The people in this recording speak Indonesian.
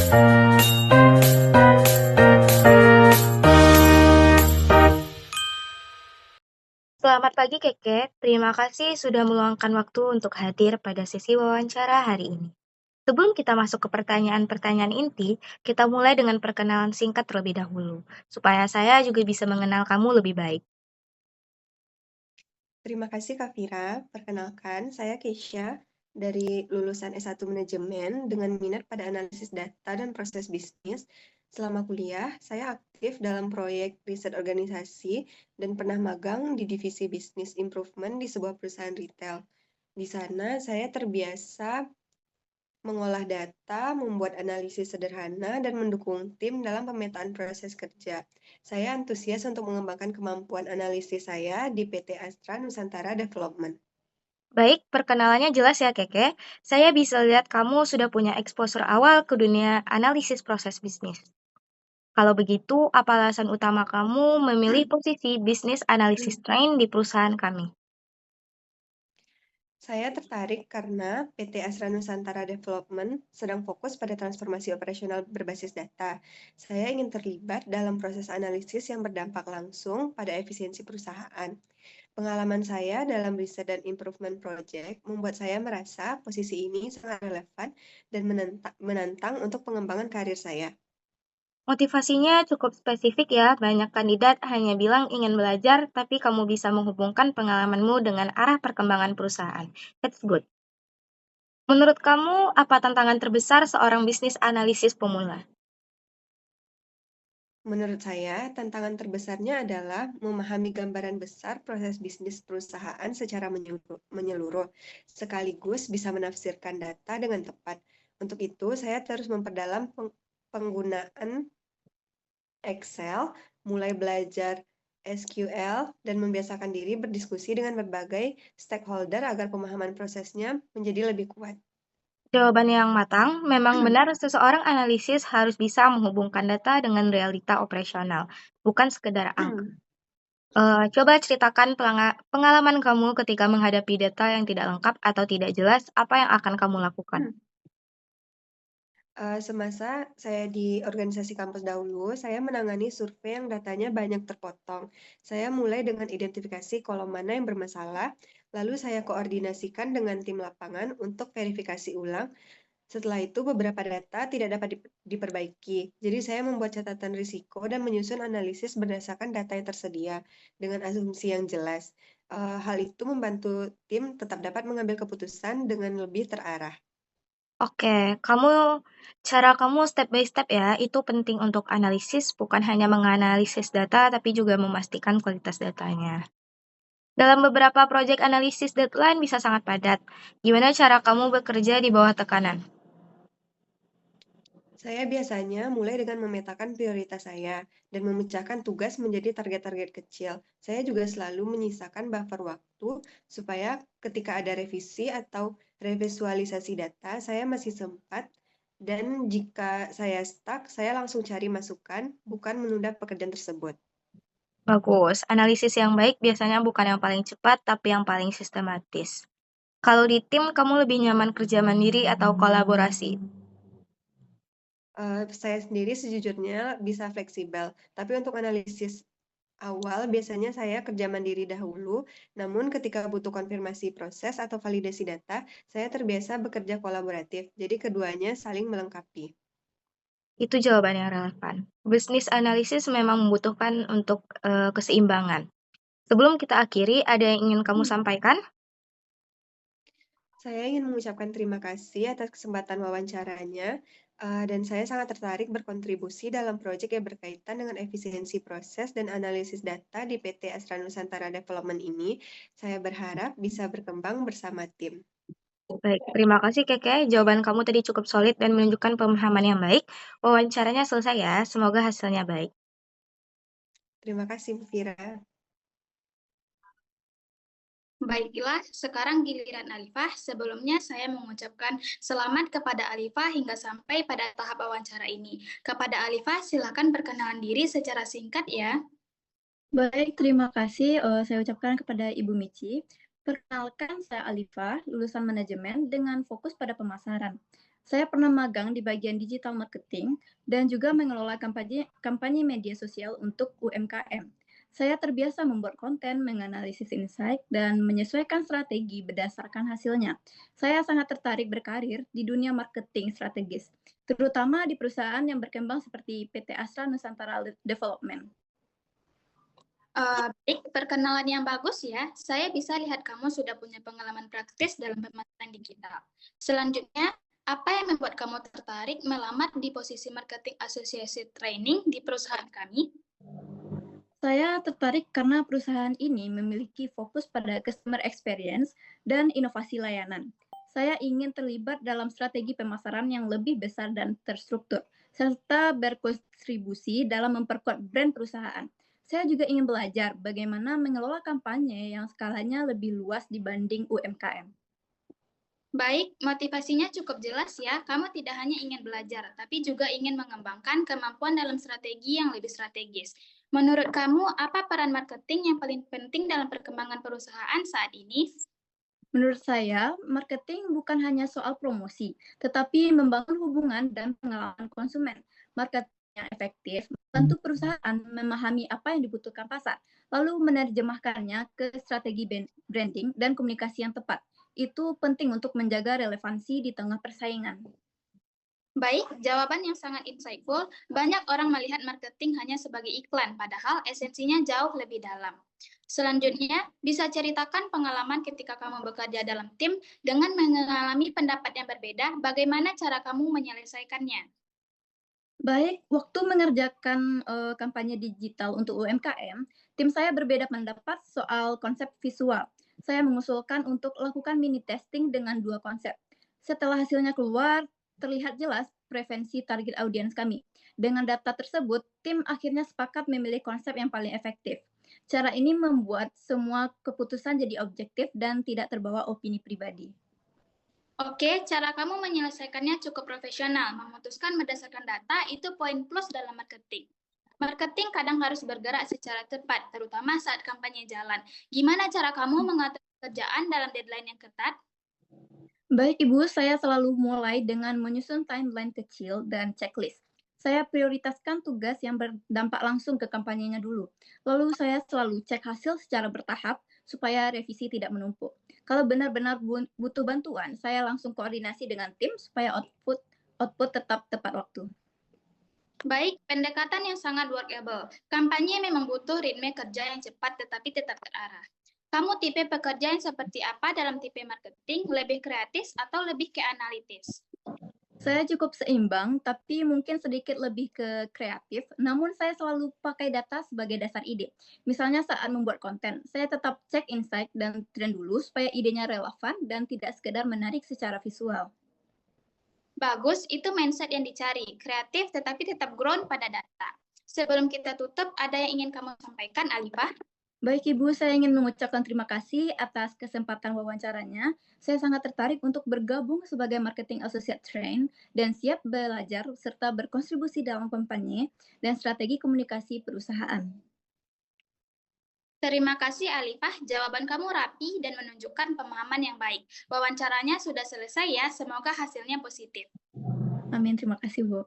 Selamat pagi Keke, terima kasih sudah meluangkan waktu untuk hadir pada sesi wawancara hari ini. Sebelum kita masuk ke pertanyaan-pertanyaan inti, kita mulai dengan perkenalan singkat terlebih dahulu, supaya saya juga bisa mengenal kamu lebih baik. Terima kasih Kak Vira. Perkenalkan, saya Keisha dari lulusan S1 Manajemen dengan minat pada analisis data dan proses bisnis. Selama kuliah, saya aktif dalam proyek riset organisasi dan pernah magang di divisi Business Improvement di sebuah perusahaan retail. Di sana, saya terbiasa mengolah data, membuat analisis sederhana, dan mendukung tim dalam pemetaan proses kerja. Saya antusias untuk mengembangkan kemampuan analisis saya di PT Astra Nusantara Development. Baik, perkenalannya jelas ya Keke. Saya bisa lihat kamu sudah punya exposure awal ke dunia analisis proses bisnis. Kalau begitu, apa alasan utama kamu memilih posisi Business Analysis Train di perusahaan kami? Saya tertarik karena PT Astra Nusantara Development sedang fokus pada transformasi operasional berbasis data. Saya ingin terlibat dalam proses analisis yang berdampak langsung pada efisiensi perusahaan. Pengalaman saya dalam riset dan improvement project membuat saya merasa posisi ini sangat relevan dan menantang untuk pengembangan karir saya. Motivasinya cukup spesifik ya, banyak kandidat hanya bilang ingin belajar, tapi kamu bisa menghubungkan pengalamanmu dengan arah perkembangan perusahaan. That's good. Menurut kamu, apa tantangan terbesar seorang bisnis analisis pemula? Menurut saya, tantangan terbesarnya adalah memahami gambaran besar proses bisnis perusahaan secara menyeluruh, sekaligus bisa menafsirkan data dengan tepat. Untuk itu, saya terus memperdalam penggunaan Excel, mulai belajar SQL, dan membiasakan diri berdiskusi dengan berbagai stakeholder agar pemahaman prosesnya menjadi lebih kuat. Jawaban yang matang, memang benar seseorang analisis harus bisa menghubungkan data dengan realita operasional, bukan sekedar angka. Coba ceritakan pengalaman kamu ketika menghadapi data yang tidak lengkap atau tidak jelas, apa yang akan kamu lakukan? Semasa saya di organisasi kampus dahulu, saya menangani survei yang datanya banyak terpotong. Saya mulai dengan identifikasi kolom mana yang bermasalah, lalu saya koordinasikan dengan tim lapangan untuk verifikasi ulang. Setelah itu, beberapa data tidak dapat diperbaiki. Jadi, saya membuat catatan risiko dan menyusun analisis berdasarkan data yang tersedia dengan asumsi yang jelas. Hal itu membantu tim tetap dapat mengambil keputusan dengan lebih terarah. Oke, cara kamu step by step ya, itu penting untuk analisis, bukan hanya menganalisis data, tapi juga memastikan kualitas datanya. Dalam beberapa proyek analisis deadline bisa sangat padat. Gimana cara kamu bekerja di bawah tekanan? Saya biasanya mulai dengan memetakan prioritas saya dan memecahkan tugas menjadi target-target kecil. Saya juga selalu menyisakan buffer waktu supaya ketika ada revisi atau revisualisasi data, saya masih sempat dan jika saya stuck, saya langsung cari masukan, bukan menunda pekerjaan tersebut. Bagus, analisis yang baik biasanya bukan yang paling cepat, tapi yang paling sistematis. Kalau di tim, kamu lebih nyaman kerja mandiri atau kolaborasi? Saya sendiri sejujurnya bisa fleksibel, tapi untuk analisis awal biasanya saya kerja mandiri dahulu, namun ketika butuh konfirmasi proses atau validasi data, saya terbiasa bekerja kolaboratif. Jadi keduanya saling melengkapi. Itu jawaban yang relevan. Bisnis analisis memang membutuhkan untuk keseimbangan. Sebelum kita akhiri, ada yang ingin kamu sampaikan? Saya ingin mengucapkan terima kasih atas kesempatan wawancaranya, dan saya sangat tertarik berkontribusi dalam proyek yang berkaitan dengan efisiensi proses dan analisis data di PT Astra Nusantara Development ini. Saya berharap bisa berkembang bersama tim. Baik, terima kasih Keke. Jawaban kamu tadi cukup solid dan menunjukkan pemahaman yang baik. Wawancaranya selesai ya, semoga hasilnya baik. Terima kasih, Bu Fira. Baiklah, sekarang giliran Alifah. Sebelumnya saya mengucapkan selamat kepada Alifah hingga sampai pada tahap wawancara ini. Kepada Alifah, silakan perkenalan diri secara singkat ya. Baik, terima kasih. Saya ucapkan kepada Ibu Mici. Perkenalkan, saya Alifah, lulusan manajemen dengan fokus pada pemasaran. Saya pernah magang di bagian digital marketing dan juga mengelola kampanye media sosial untuk UMKM. Saya terbiasa membuat konten, menganalisis insight, dan menyesuaikan strategi berdasarkan hasilnya. Saya sangat tertarik berkarir di dunia marketing strategis, terutama di perusahaan yang berkembang seperti PT Astra Nusantara Development. Baik, perkenalan yang bagus ya. Saya bisa lihat kamu sudah punya pengalaman praktis dalam pemasaran digital. Selanjutnya, apa yang membuat kamu tertarik melamar di posisi Marketing Associate Training di perusahaan kami? Saya tertarik karena perusahaan ini memiliki fokus pada customer experience dan inovasi layanan. Saya ingin terlibat dalam strategi pemasaran yang lebih besar dan terstruktur, serta berkontribusi dalam memperkuat brand perusahaan. Saya juga ingin belajar bagaimana mengelola kampanye yang skalanya lebih luas dibanding UMKM. Baik, motivasinya cukup jelas ya. Kamu tidak hanya ingin belajar, tapi juga ingin mengembangkan kemampuan dalam strategi yang lebih strategis. Menurut kamu, apa peran marketing yang paling penting dalam perkembangan perusahaan saat ini? Menurut saya, marketing bukan hanya soal promosi, tetapi membangun hubungan dan pengalaman konsumen. Marketing yang efektif membantu perusahaan memahami apa yang dibutuhkan pasar, lalu menerjemahkannya ke strategi branding dan komunikasi yang tepat. Itu penting untuk menjaga relevansi di tengah persaingan. Baik, jawaban yang sangat insightful. Banyak orang melihat marketing hanya sebagai iklan, padahal esensinya jauh lebih dalam. Selanjutnya, bisa ceritakan pengalaman ketika kamu bekerja dalam tim dengan mengalami pendapat yang berbeda, bagaimana cara kamu menyelesaikannya? Baik, waktu mengerjakan kampanye digital untuk UMKM, tim saya berbeda pendapat soal konsep visual. Saya mengusulkan untuk lakukan mini testing dengan 2 konsep. Setelah hasilnya keluar, terlihat jelas preferensi target audiens kami. Dengan data tersebut, tim akhirnya sepakat memilih konsep yang paling efektif. Cara ini membuat semua keputusan jadi objektif dan tidak terbawa opini pribadi. Oke, cara kamu menyelesaikannya cukup profesional. Memutuskan berdasarkan data itu poin plus dalam marketing. Marketing kadang harus bergerak secara cepat, terutama saat kampanye jalan. Gimana cara kamu mengatur pekerjaan dalam deadline yang ketat? Baik Ibu, saya selalu mulai dengan menyusun timeline kecil dan checklist. Saya prioritaskan tugas yang berdampak langsung ke kampanyenya dulu. Lalu saya selalu cek hasil secara bertahap supaya revisi tidak menumpuk. Kalau benar-benar butuh bantuan, saya langsung koordinasi dengan tim supaya output tetap tepat waktu. Baik, pendekatan yang sangat workable. Kampanye memang butuh ritme kerja yang cepat tetapi tetap terarah. Kamu tipe pekerja yang seperti apa dalam tipe marketing? Lebih kreatif atau lebih ke analitis? Saya cukup seimbang, tapi mungkin sedikit lebih ke kreatif. Namun saya selalu pakai data sebagai dasar ide. Misalnya saat membuat konten, saya tetap cek insight dan tren dulu supaya idenya relevan dan tidak sekedar menarik secara visual. Bagus, itu mindset yang dicari. Kreatif tetapi tetap ground pada data. Sebelum kita tutup, ada yang ingin kamu sampaikan, Alifah? Baik Ibu, saya ingin mengucapkan terima kasih atas kesempatan wawancaranya. Saya sangat tertarik untuk bergabung sebagai Marketing Associate Train dan siap belajar serta berkontribusi dalam kampanye dan strategi komunikasi perusahaan. Terima kasih, Alifah. Jawaban kamu rapi dan menunjukkan pemahaman yang baik. Wawancaranya sudah selesai ya, semoga hasilnya positif. Amin, terima kasih Bu.